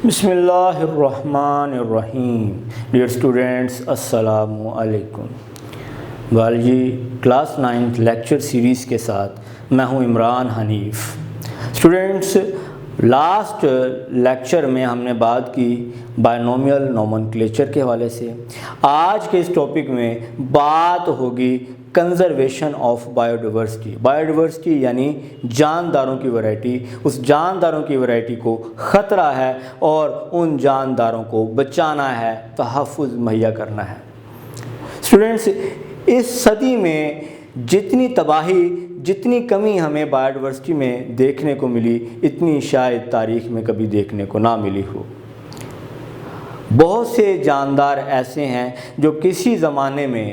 بسم اللہ الرحمن الرحیم. ڈیئر اسٹوڈینٹس السلام علیکم. بایولوجی کلاس 9 لیکچر سیریز کے ساتھ میں ہوں Imran Hanif. Students, last lecture میں ہم نے بات کی بائنومیل نومنکلیچر کے حوالے سے. آج کے اس ٹاپک میں بات ہوگی conservation of bio diversity. Bio diversity یعنی جانداروں کی ورائٹی. اس جانداروں کی ورائٹی کو خطرہ ہے اور ان جانداروں کو بچانا ہے، تحفظ مہیا کرنا ہے. اسٹوڈنٹس، اس صدی میں جتنی تباہی، جتنی کمی ہمیں بایو ڈائیورسٹی میں دیکھنے کو ملی، اتنی شاید تاریخ میں کبھی دیکھنے کو نہ ملی ہو. بہت سے جاندار ایسے ہیں جو کسی زمانے میں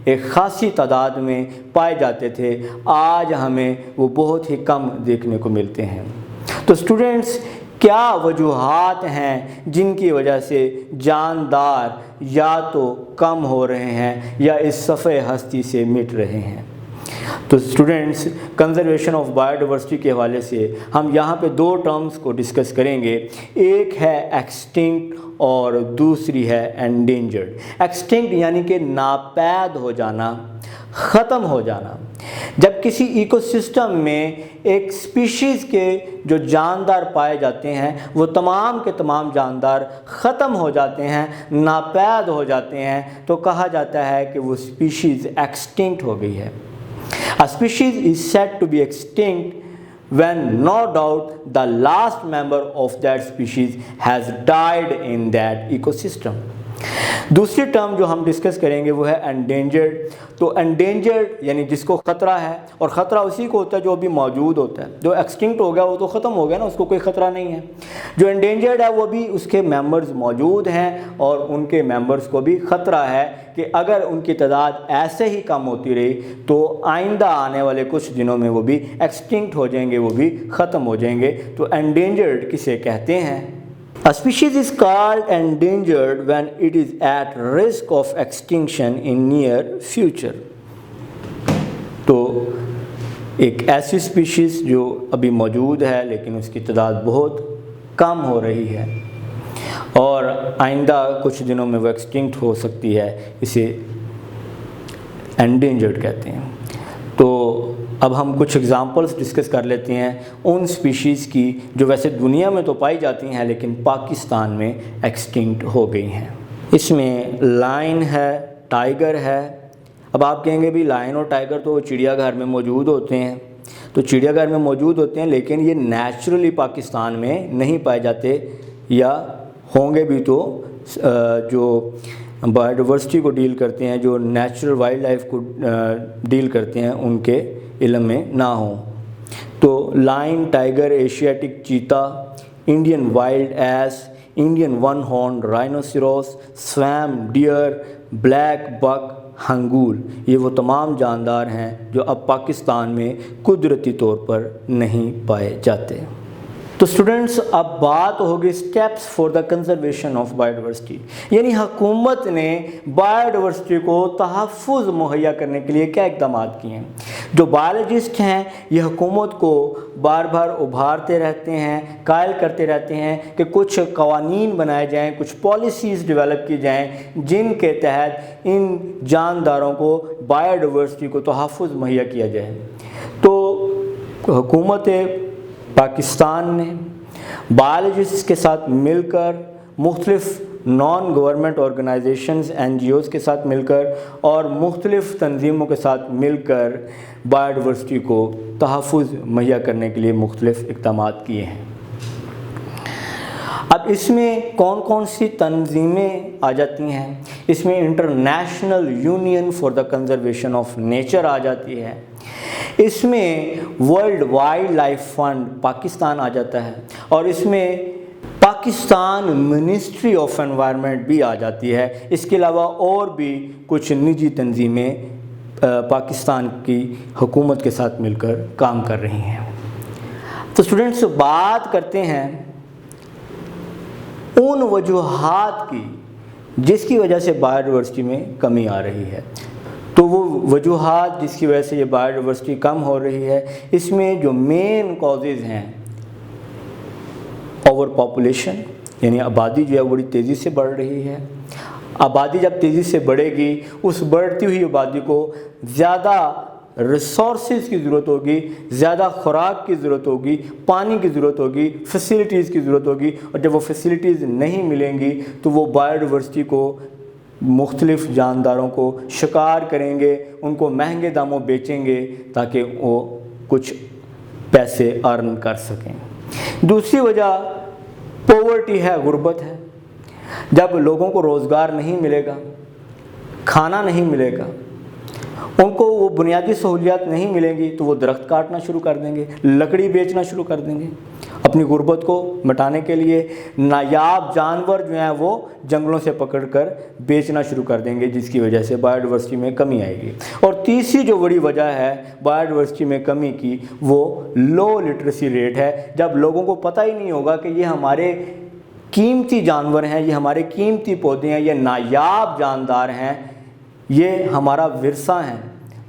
ایک خاصی تعداد میں پائے جاتے تھے، آج ہمیں وہ بہت ہی کم دیکھنے کو ملتے ہیں. تو اسٹوڈنٹس، کیا وجوہات ہیں جن کی وجہ سے جاندار یا تو کم ہو رہے ہیں یا اس صفحہ ہستی سے مٹ رہے ہیں؟ تو students, conservation of bio diversity کے حوالے سے ہم یہاں پہ دو ٹرمز کو ڈسکس کریں گے. ایک ہے ایکسٹنکٹ اور دوسری ہے انڈینجرڈ. ایکسٹنکٹ یعنی کہ ناپید ہو جانا، ختم ہو جانا. جب کسی ایکو سسٹم میں ایک سپیشیز کے جو جاندار پائے جاتے ہیں وہ تمام کے تمام جاندار ختم ہو جاتے ہیں، ناپید ہو جاتے ہیں، تو کہا جاتا ہے کہ وہ سپیشیز ایکسٹنکٹ ہو گئی ہے. A species is said to be extinct when no doubt the last member of that species has died in that ecosystem. دوسری ٹرم جو ہم ڈسکس کریں گے وہ ہے انڈینجرڈ. تو انڈینجرڈ یعنی جس کو خطرہ ہے، اور خطرہ اسی کو ہوتا ہے جو ابھی موجود ہوتا ہے. جو ایکسٹنکٹ ہو گیا وہ تو ختم ہو گیا نا، اس کو کوئی خطرہ نہیں ہے. جو انڈینجرڈ ہے وہ بھی اس کے ممبرز موجود ہیں اور ان کے ممبرز کو بھی خطرہ ہے کہ اگر ان کی تعداد ایسے ہی کم ہوتی رہی تو آئندہ آنے والے کچھ دنوں میں وہ بھی ایکسٹنکٹ ہو جائیں گے، وہ بھی ختم ہو جائیں گے. تو انڈینجرڈ کسے کہتے ہیں؟ A species is called endangered when it is at risk of extinction in near future. تو ایک ایسی اسپیشیز جو ابھی موجود ہے لیکن اس کی تعداد بہت کم ہو رہی ہے اور آئندہ کچھ دنوں میں وہ ایکسٹنکٹ ہو سکتی ہے، اسے انڈینجرڈ کہتے ہیں. تو اب ہم کچھ ایگزامپلس ڈسکس کر لیتے ہیں ان سپیشیز کی جو ویسے دنیا میں تو پائی جاتی ہیں لیکن پاکستان میں ایکسٹنکٹ ہو گئی ہیں. اس میں لائن ہے، ٹائیگر ہے. اب آپ کہیں گے بھی لائن اور ٹائیگر تو چڑیا گھر میں موجود ہوتے ہیں. تو چڑیا گھر میں موجود ہوتے ہیں لیکن یہ نیچرلی پاکستان میں نہیں پائے جاتے، یا ہوں گے بھی تو جو بایو ڈائیورسٹی کو ڈیل کرتے ہیں، جو نیچرل وائلڈ لائف کو ڈیل کرتے ہیں، ان کے علم میں نہ ہوں. تو lion, tiger, Asiatic cheetah, Indian wild ass, Indian one horn rhinoceros, swamp deer, black buck, Hingol, یہ وہ تمام جاندار ہیں جو اب پاکستان میں قدرتی طور پر نہیں پائے جاتے. تو اسٹوڈنٹس، اب بات ہوگی steps for the Conservation of bio diversity. یعنی حکومت نے بایو ڈائیورسٹی کو تحفظ مہیا کرنے کے لیے کیا اقدامات کیے ہیں. جو بایولوجسٹ ہیں یہ حکومت کو بار بار ابھارتے رہتے ہیں، قائل کرتے رہتے ہیں کہ کچھ قوانین بنائے جائیں، کچھ پالیسیز ڈیولپ کی جائیں جن کے تحت ان جانداروں کو، بایو ڈائیورسٹی کو تحفظ مہیا کیا جائے. تو حکومت پاکستان نے بایولوجسٹ کے ساتھ مل کر، مختلف نان گورنمنٹ آرگنائزیشنز NGOs کے ساتھ مل کر اور مختلف تنظیموں کے ساتھ مل کر بایو ڈائیورسٹی کو تحفظ مہیا کرنے کے لیے مختلف اقدامات کیے ہیں. اب اس میں کون کون سی تنظیمیں آ جاتی ہیں؟ اس میں International Union for the Conservation of Nature آ جاتی ہے. اس میں World wild life fund Pakistan آ جاتا ہے، اور اس میں پاکستان منسٹری آف انوائرمنٹ بھی آ جاتی ہے. اس کے علاوہ اور بھی کچھ نجی تنظیمیں پاکستان کی حکومت کے ساتھ مل کر کام کر رہی ہیں. تو اسٹوڈنٹس، بات کرتے ہیں ان وجوہات کی جس کی وجہ سے بایو ڈائیورسٹی میں کمی آ رہی ہے. تو وہ وجوہات جس کی وجہ سے یہ بایو ڈائیورسٹی کم ہو رہی ہے، اس میں جو مین کازز ہیں، اوور پاپولیشن یعنی آبادی جو ہے بڑی تیزی سے بڑھ رہی ہے۔ آبادی جب تیزی سے بڑھے گی، اس بڑھتی ہوئی آبادی کو زیادہ ریسورسز کی ضرورت ہوگی، زیادہ خوراک کی ضرورت ہوگی، پانی کی ضرورت ہوگی، فیسلٹیز کی ضرورت ہوگی، اور جب وہ فیسلٹیز نہیں ملیں گی تو وہ بایو ڈائیورسٹی کو، مختلف جانداروں کو شکار کریں گے، ان کو مہنگے داموں بیچیں گے تاکہ وہ کچھ پیسے ارن کر سکیں۔ دوسری وجہ پاورٹی ہے، غربت ہے۔ جب لوگوں کو روزگار نہیں ملے گا، کھانا نہیں ملے گا، ان کو وہ بنیادی سہولیات نہیں ملیں گی تو وہ درخت کاٹنا شروع کر دیں گے، لکڑی بیچنا شروع کر دیں گے۔ اپنی غربت کو مٹانے کے لیے نایاب جانور جو ہیں وہ جنگلوں سے پکڑ کر بیچنا شروع کر دیں گے، جس کی وجہ سے بایو ڈائیورسٹی میں کمی آئے گی۔ اور تیسری جو بڑی وجہ ہے بایو ڈائیورسٹی میں کمی کی، وہ لو لٹریسی ریٹ ہے۔ جب لوگوں کو پتہ ہی نہیں ہوگا کہ یہ ہمارے قیمتی جانور ہیں، یہ ہمارے قیمتی پودے ہیں، یہ نایاب جاندار ہیں، یہ ہمارا ورثہ ہیں،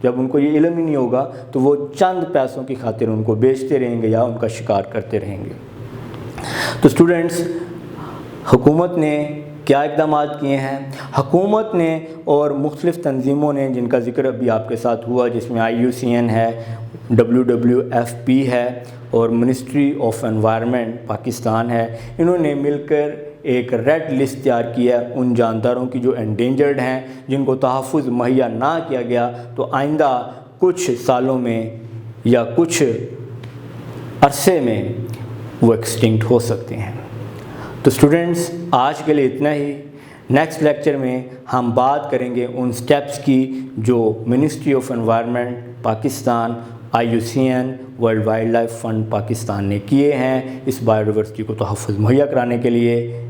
جب ان کو یہ علم ہی نہیں ہوگا تو وہ چند پیسوں کی خاطر ان کو بیچتے رہیں گے یا ان کا شکار کرتے رہیں گے۔ تو اسٹوڈنٹس، حکومت نے کیا اقدامات کیے ہیں؟ حکومت نے اور مختلف تنظیموں نے، جن کا ذکر ابھی آپ کے ساتھ ہوا، جس میں IUCN ہے، WWFP ہے اور منسٹری آف انوائرمنٹ پاکستان ہے، انہوں نے مل کر ایک ریڈ لسٹ تیار کی ہے ان جانداروں کی جو انڈینجرڈ ہیں، جن کو تحفظ مہیا نہ کیا گیا تو آئندہ کچھ سالوں میں یا کچھ عرصے میں وہ ایکسٹنکٹ ہو سکتے ہیں۔ تو اسٹوڈنٹس، آج کے لیے اتنا ہی۔ نیکسٹ لیکچر میں ہم بات کریں گے ان سٹیپس کی جو ministry of environment Pakistan, IUCN، world wild life fund Pakistan نے کیے ہیں اس بایو ڈائیورسٹی کو تحفظ مہیا کرانے کے لیے۔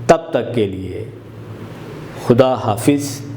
تب تک کے لیے خدا حافظ۔